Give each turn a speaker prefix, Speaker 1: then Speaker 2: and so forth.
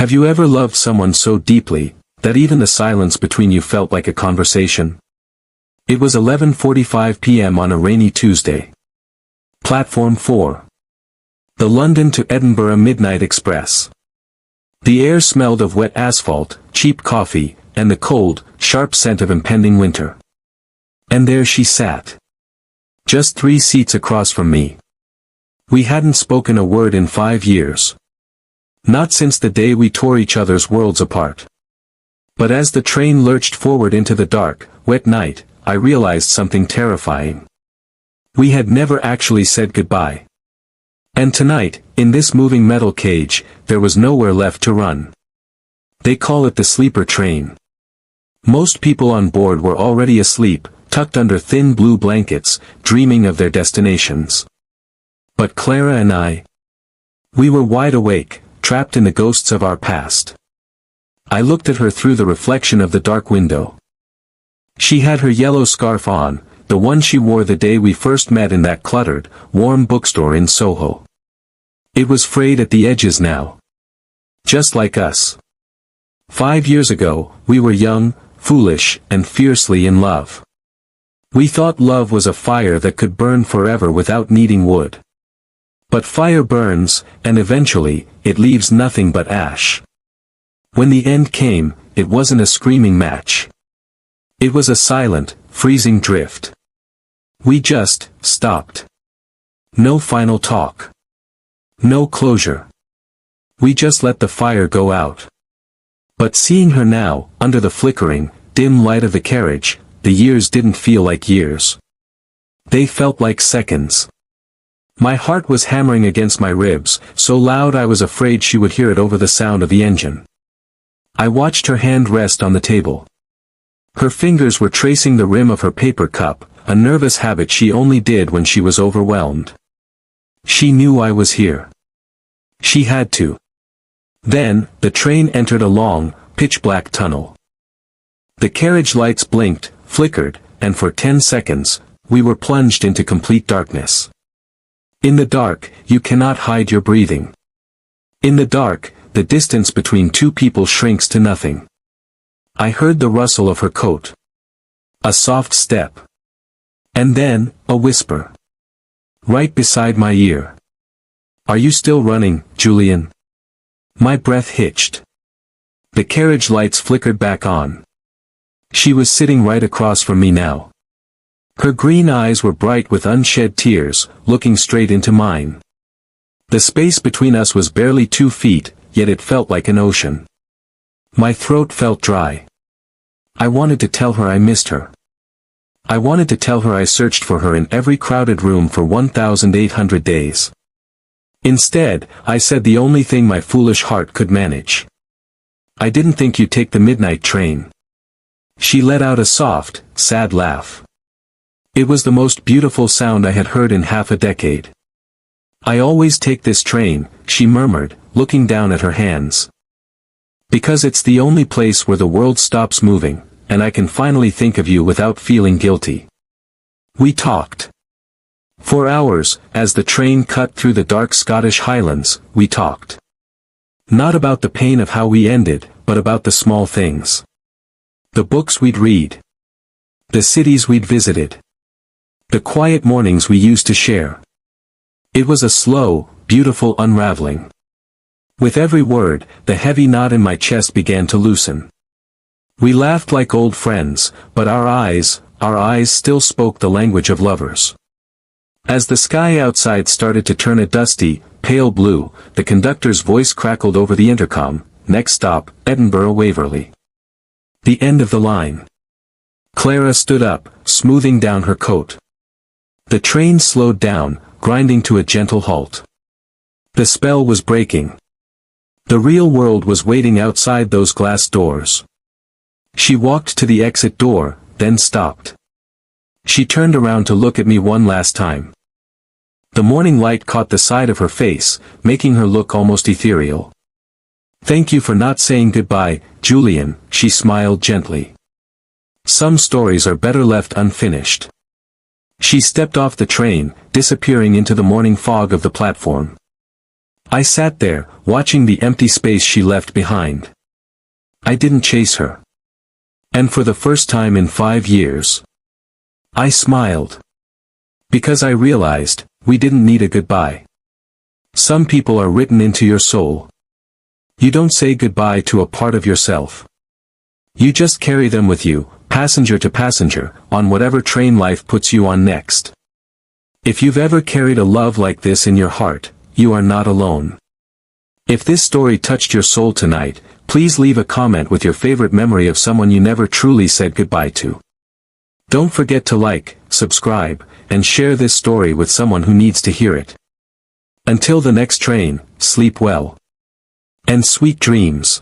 Speaker 1: Have you ever loved someone so deeply, that even the silence between you felt like a conversation? It was 11:45 p.m. on a rainy Tuesday. Platform 4. The London to Edinburgh Midnight Express. The air smelled of wet asphalt, cheap coffee, and the cold, sharp scent of impending winter. And there she sat. Just 3 seats across from me. We hadn't spoken a word in 5 years. Not since the day we tore each other's worlds apart. But as the train lurched forward into the dark, wet night, I realized something terrifying. We had never actually said goodbye. And tonight, in this moving metal cage, there was nowhere left to run. They call it the sleeper train. Most people on board were already asleep, tucked under thin blue blankets, dreaming of their destinations. But Clara and I, we were wide awake, trapped in the ghosts of our past. I looked at her through the reflection of the dark window. She had her yellow scarf on, the one she wore the day we first met in that cluttered, warm bookstore in Soho. It was frayed at the edges now. Just like us. 5 years ago, we were young, foolish, and fiercely in love. We thought love was a fire that could burn forever without needing wood. But fire burns, and eventually, it leaves nothing but ash. When the end came, it wasn't a screaming match. It was a silent, freezing drift. We just stopped. No final talk. No closure. We just let the fire go out. But seeing her now, under the flickering, dim light of the carriage, the years didn't feel like years. They felt like seconds. My heart was hammering against my ribs, so loud I was afraid she would hear it over the sound of the engine. I watched her hand rest on the table. Her fingers were tracing the rim of her paper cup, a nervous habit she only did when she was overwhelmed. She knew I was here. She had to. Then, the train entered a long, pitch-black tunnel. The carriage lights blinked, flickered, and for 10 seconds, we were plunged into complete darkness. In the dark, you cannot hide your breathing. In the dark, the distance between two people shrinks to nothing. I heard the rustle of her coat. A soft step. And then, a whisper. Right beside my ear. Are you still running, Julian? My breath hitched. The carriage lights flickered back on. She was sitting right across from me now. Her green eyes were bright with unshed tears, looking straight into mine. The space between us was barely 2 feet, yet it felt like an ocean. My throat felt dry. I wanted to tell her I missed her. I wanted to tell her I searched for her in every crowded room for 1,800 days. Instead, I said the only thing my foolish heart could manage. I didn't think you'd take the midnight train. She let out a soft, sad laugh. It was the most beautiful sound I had heard in half a decade. I always take this train, she murmured, looking down at her hands. Because it's the only place where the world stops moving, and I can finally think of you without feeling guilty. We talked. For hours, as the train cut through the dark Scottish Highlands, we talked. Not about the pain of how we ended, but about the small things. The books we'd read. The cities we'd visited. The quiet mornings we used to share. It was a slow, beautiful unraveling. With every word, the heavy knot in my chest began to loosen. We laughed like old friends, but our eyes still spoke the language of lovers. As the sky outside started to turn a dusty, pale blue, the conductor's voice crackled over the intercom, next stop, Edinburgh Waverley. The end of the line. Clara stood up, smoothing down her coat. The train slowed down, grinding to a gentle halt. The spell was breaking. The real world was waiting outside those glass doors. She walked to the exit door, then stopped. She turned around to look at me one last time. The morning light caught the side of her face, making her look almost ethereal. Thank you for not saying goodbye, Julian, she smiled gently. Some stories are better left unfinished. She stepped off the train, disappearing into the morning fog of the platform. I sat there, watching the empty space she left behind. I didn't chase her. And for the first time in 5 years, I smiled. Because I realized, we didn't need a goodbye. Some people are written into your soul. You don't say goodbye to a part of yourself. You just carry them with you, passenger to passenger, on whatever train life puts you on next. If you've ever carried a love like this in your heart, you are not alone. If this story touched your soul tonight, please leave a comment with your favorite memory of someone you never truly said goodbye to. Don't forget to like, subscribe, and share this story with someone who needs to hear it. Until the next train, sleep well. And sweet dreams.